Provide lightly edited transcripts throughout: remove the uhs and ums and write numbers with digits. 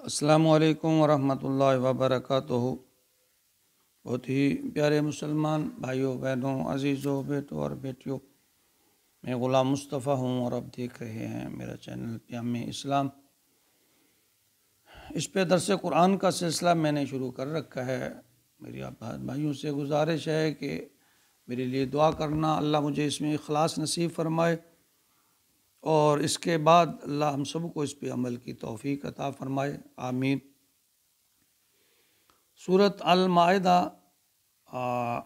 السلام علیکم ورحمۃ اللہ وبرکاتہ۔ بہت ہی پیارے مسلمان بھائیوں بہنوں، عزیزوں، بیٹوں اور بیٹیوں، میں غلام مصطفیٰ ہوں اور آپ دیکھ رہے ہیں میرا چینل پیام اسلام۔ اس پہ درس قرآن کا سلسلہ میں نے شروع کر رکھا ہے۔ میری آپ بھائیوں سے گزارش ہے کہ میرے لیے دعا کرنا، اللہ مجھے اس میں اخلاص نصیب فرمائے، اور اس کے بعد اللہ ہم سب کو اس پہ عمل کی توفیق عطا فرمائے، آمین۔ سورۃ المائدہ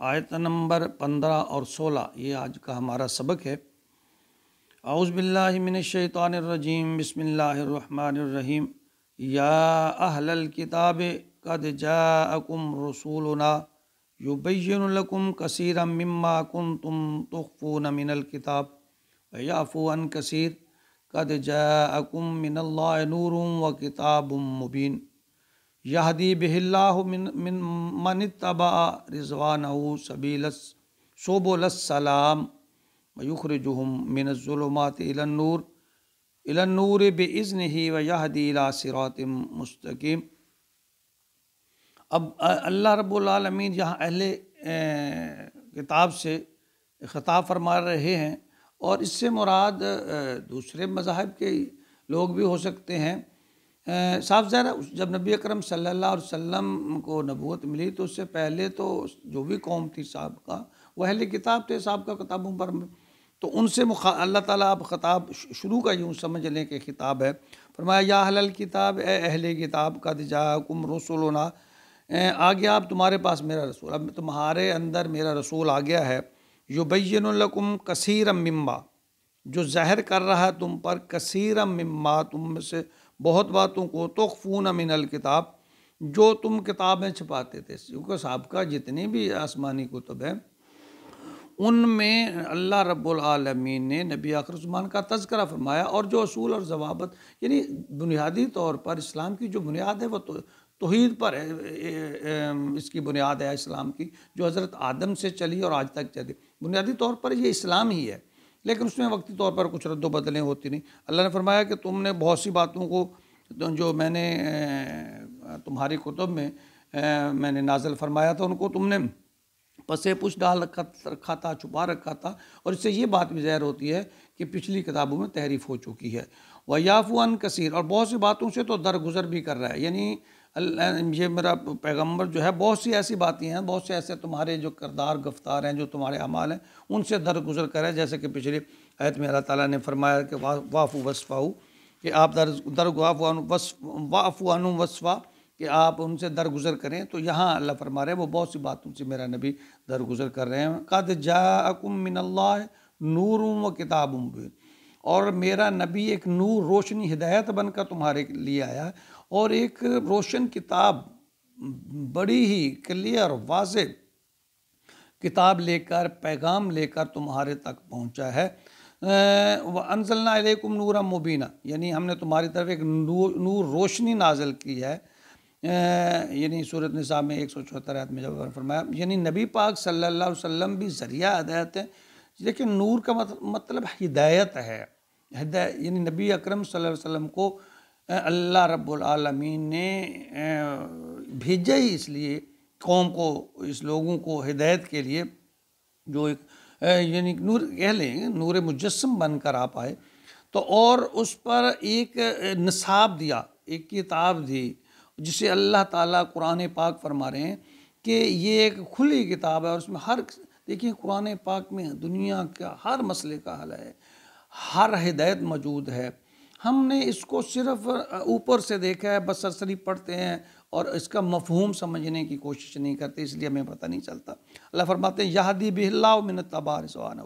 آیت نمبر 15 اور 16 یہ آج کا ہمارا سبق ہے۔ اعوذ باللہ من الشیطان الرجیم، بسم اللہ الرحمن الرحیم۔ یا اہل الکتاب قد جاءکم رسولنا یبین لکم کثیرا مما کنتم تخفون من الکتاب ویعفو عن کثیر قد جاءکم من اللہ نور وکتاب مبین یہدی بہ اللہ من اتبع رضوانہ سبل السلام ویخرجہم من الظلمات الی النور بإذنہ ویہدی الی صراط مستقیم۔ اب اللہ رب العالمین یہاں اہل کتاب سے خطاب فرما رہے ہیں، اور اس سے مراد دوسرے مذاہب کے لوگ بھی ہو سکتے ہیں۔ صاف ظاہر ہے جب نبی اکرم صلی اللہ علیہ وسلم کو نبوت ملی تو اس سے پہلے تو جو بھی قوم تھی سابقہ وہ اہل کتاب تھے، سابقہ کتابوں پر، تو ان سے اللہ تعالیٰ اب خطاب شروع کا یوں سمجھ لیں کہ خطاب ہے۔ فرمایا یا اہل الکتاب، اے اہل کتاب، قد جاءکم رسولنا، آ گیا اب تمہارے پاس میرا رسول، اب تمہارے اندر میرا رسول آ گیا ہے۔ یبین لکم کثیرا مما، جو ظاہر کر رہا ہے تم پر، کثیرا مما، تم میں سے بہت باتوں کو، تخفون من الکتاب، جو تم کتاب میں چھپاتے تھے، کیونکہ سابقہ جتنی بھی آسمانی کتب ہیں ان میں اللہ رب العالمین نے نبی آخر الزمان کا تذکرہ فرمایا، اور جو اصول اور ضوابط، یعنی بنیادی طور پر اسلام کی جو بنیاد ہے وہ توحید پر اس کی بنیاد ہے اسلام کی، جو حضرت آدم سے چلی اور آج تک چلی، بنیادی طور پر یہ اسلام ہی ہے، لیکن اس میں وقتی طور پر کچھ رد و بدلیں ہوتی نہیں۔ اللہ نے فرمایا کہ تم نے بہت سی باتوں کو جو میں نے تمہاری کتب میں نے نازل فرمایا تھا ان کو تم نے پسے پش ڈال رکھا تھا، چھپا رکھا تھا، اور اس سے یہ بات بھی ظاہر ہوتی ہے کہ پچھلی کتابوں میں تحریف ہو چکی ہے۔ وَيَعْفُو عَنْ کثیر، اور بہت سی باتوں سے تو درگزر بھی کر رہا ہے، یعنی یہ میرا پیغمبر جو ہے بہت سی ایسی باتیں ہیں، بہت سے ایسے تمہارے جو کردار گفتار ہیں، جو تمہارے اعمال ہیں، ان سے درگزر کر رہا ہے، جیسے کہ پچھلی آیت میں اللہ تعالیٰ نے فرمایا کہ وَاعْفُوا وَاصْفَحُوا، کہ آپ وَاعْفُوا عَنْهُمْ وَاصْفَحُوا، کہ آپ ان سے درگزر کریں۔ تو یہاں اللہ فرما رہے ہیں وہ بہت سی باتوں سے میرا نبی درگزر کر رہے ہیں۔ قَدْ جَاءَكُم مِّنَ اللَّهِ نُورٌ وَكِتَابٌ مُّبِينٌ، اور میرا نبی ایک نور، روشنی، ہدایت بن کر تمہارے لیے آیا ہے، اور ایک روشن کتاب، بڑی ہی کلیئر واضح کتاب لے کر، پیغام لے کر تمہارے تک پہنچا ہے۔ وَأَنزَلْنَا إِلَيْكُمْ نُورًا مُبِينًا، یعنی ہم نے تمہاری طرف ایک نور، روشنی نازل کی ہے، یعنی سورۃ نساء میں 174 آیت میں جب فرمایا، یعنی نبی پاک صلی اللہ علیہ وسلم بھی ذریعہ ہدایت ہے، لیکن نور کا مطلب ہدایت ہے، یعنی نبی اکرم صلی اللہ علیہ وسلم کو اللہ رب العالمین نے بھیجا ہی اس لیے قوم کو، اس لوگوں کو ہدایت کے لیے، جو ایک یعنی نور کہہ لیں، نور مجسم بن کر آپ آئے، تو اور اس پر ایک نصاب دیا، ایک کتاب دی، جسے اللہ تعالیٰ قرآن پاک فرما رہے ہیں کہ یہ ایک کھلی کتاب ہے، اور اس میں دیکھیں قرآن پاک میں دنیا کا ہر مسئلے کا حل ہے، ہر ہدایت موجود ہے۔ ہم نے اس کو صرف اوپر سے دیکھا ہے، بس سرسری پڑھتے ہیں اور اس کا مفہوم سمجھنے کی کوشش نہیں کرتے، اس لیے ہمیں پتہ نہیں چلتا۔ اللہ فرماتے ہیں یہدی بہ اللہ من اتبع رضوانہ،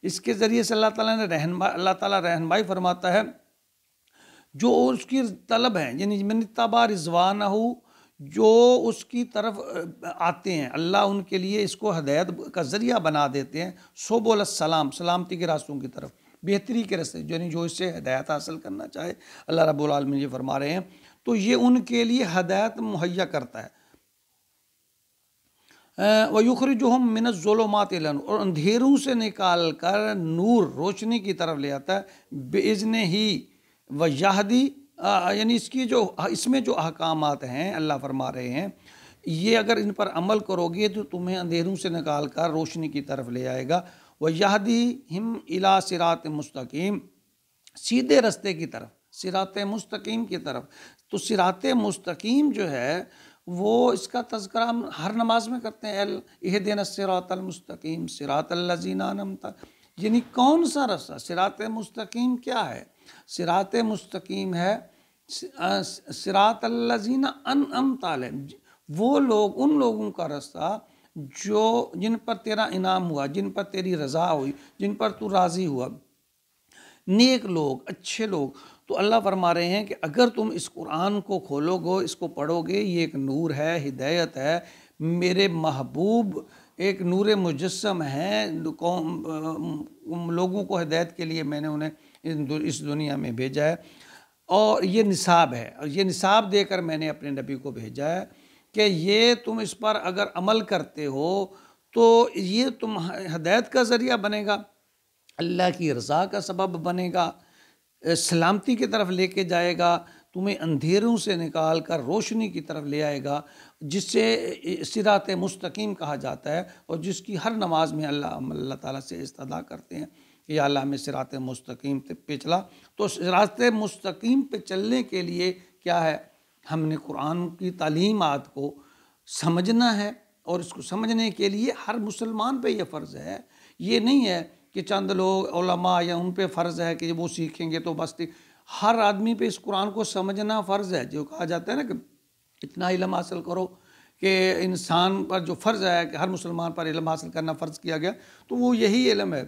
اس کے ذریعے سے اللہ تعالیٰ رہنمائی فرماتا ہے جو اس کی طلب ہے، یعنی من اتبع رضوانہ، جو اس کی طرف آتے ہیں، اللہ ان کے لیے اس کو ہدایت کا ذریعہ بنا دیتے ہیں، سبل السلام، سلامتی کے راستوں کی طرف، بہتری کے راستے، یعنی جو اس سے ہدایت حاصل کرنا چاہے، اللہ رب العالمین یہ فرما رہے ہیں، تو یہ ان کے لیے ہدایت مہیا کرتا ہے۔ وَيُخْرِجُهُم مِّنَ الظُّلُمَاتِ إِلَى النُّورِ، اور اندھیروں سے نکال کر نور، روشنی کی طرف لے آتا ہے، بِإِذْنِهِ وَيَهْدِي یعنی اس میں جو احکامات ہیں اللہ فرما رہے ہیں، یہ اگر ان پر عمل کرو گے تو تمہیں اندھیروں سے نکال کر روشنی کی طرف لے آئے گا، وَيَهْدِيهِمْ إِلَىٰ صِرَاطٍ مستقیم، سیدھے رستے کی طرف، صراط مستقیم کی طرف۔ تو صراط مستقیم جو ہے وہ اس کا تذکرہ ہم ہر نماز میں کرتے ہیں، اہدنا الصراط المستقیم صراط الذین انعمت، یعنی کون سا رستہ؟ صراط مستقیم کیا ہے؟ صراط مستقیم ہے صراط الذین انعمت علیہم، وہ لوگ، ان لوگوں کا رستہ جن پر تیرا انعام ہوا، جن پر تیری رضا ہوئی، جن پر تو راضی ہوا، نیک لوگ، اچھے لوگ۔ تو اللہ فرما رہے ہیں کہ اگر تم اس قرآن کو کھولو گے، اس کو پڑھو گے، یہ ایک نور ہے، ہدایت ہے، میرے محبوب ایک نور مجسم ہیں، لوگوں کو ہدایت کے لیے میں نے انہیں اس دنیا میں بھیجا ہے، اور یہ نصاب ہے، اور یہ نصاب دے کر میں نے اپنے نبی کو بھیجا ہے کہ یہ تم اس پر اگر عمل کرتے ہو تو یہ تم ہدایت کا ذریعہ بنے گا، اللہ کی رضا کا سبب بنے گا، سلامتی کی طرف لے کے جائے گا، تمہیں اندھیروں سے نکال کر روشنی کی طرف لے آئے گا، جس سے صراط مستقیم کہا جاتا ہے، اور جس کی ہر نماز میں اللہ تعالیٰ سے استدعا کرتے ہیں کہ یا اللہ ہمیں صراط مستقیم پہ چلا۔ تو صراط مستقیم پہ چلنے کے لیے کیا ہے؟ ہم نے قرآن کی تعلیمات کو سمجھنا ہے، اور اس کو سمجھنے کے لیے ہر مسلمان پہ یہ فرض ہے، یہ نہیں ہے کہ چند لوگ علماء یا ان پہ فرض ہے کہ وہ سیکھیں گے تو بس ہر آدمی پہ اس قرآن کو سمجھنا فرض ہے۔ جو کہا جاتا ہے نا کہ اتنا علم حاصل کرو کہ انسان پر جو فرض ہے کہ ہر مسلمان پر علم حاصل کرنا فرض کیا گیا، تو وہ یہی علم ہے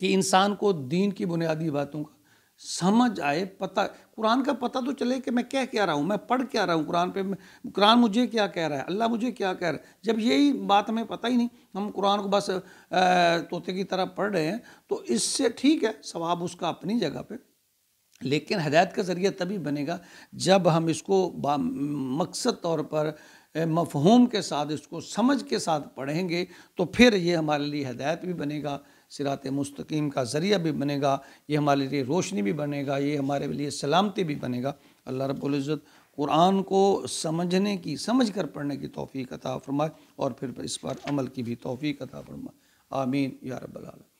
کہ انسان کو دین کی بنیادی باتوں کا سمجھ آئے، پتہ، قرآن کا پتہ تو چلے کہ میں کہہ رہا ہوں، میں پڑھ کیا رہا ہوں، قرآن مجھے کیا کہہ رہا ہے، اللہ مجھے کیا کہہ رہا ہے۔ جب یہی بات ہمیں پتہ ہی نہیں، ہم قرآن کو بس طوطے کی طرح پڑھ رہے ہیں، تو اس سے ٹھیک ہے، ثواب اس کا اپنی جگہ پہ، لیکن ہدایت کا ذریعہ تبھی بنے گا جب ہم اس کو مقصد طور پر مفہوم کے ساتھ، اس کو سمجھ کے ساتھ پڑھیں گے، تو پھر یہ ہمارے لیے ہدایت بھی بنے گا، صراط مستقیم کا ذریعہ بھی بنے گا، یہ ہمارے لیے روشنی بھی بنے گا، یہ ہمارے لیے سلامتی بھی بنے گا۔ اللہ رب العزت قرآن کو سمجھ کر پڑھنے کی توفیق عطا فرمائے، اور پھر اس پر عمل کی بھی توفیق عطا فرمائے، آمین یا رب العالمین۔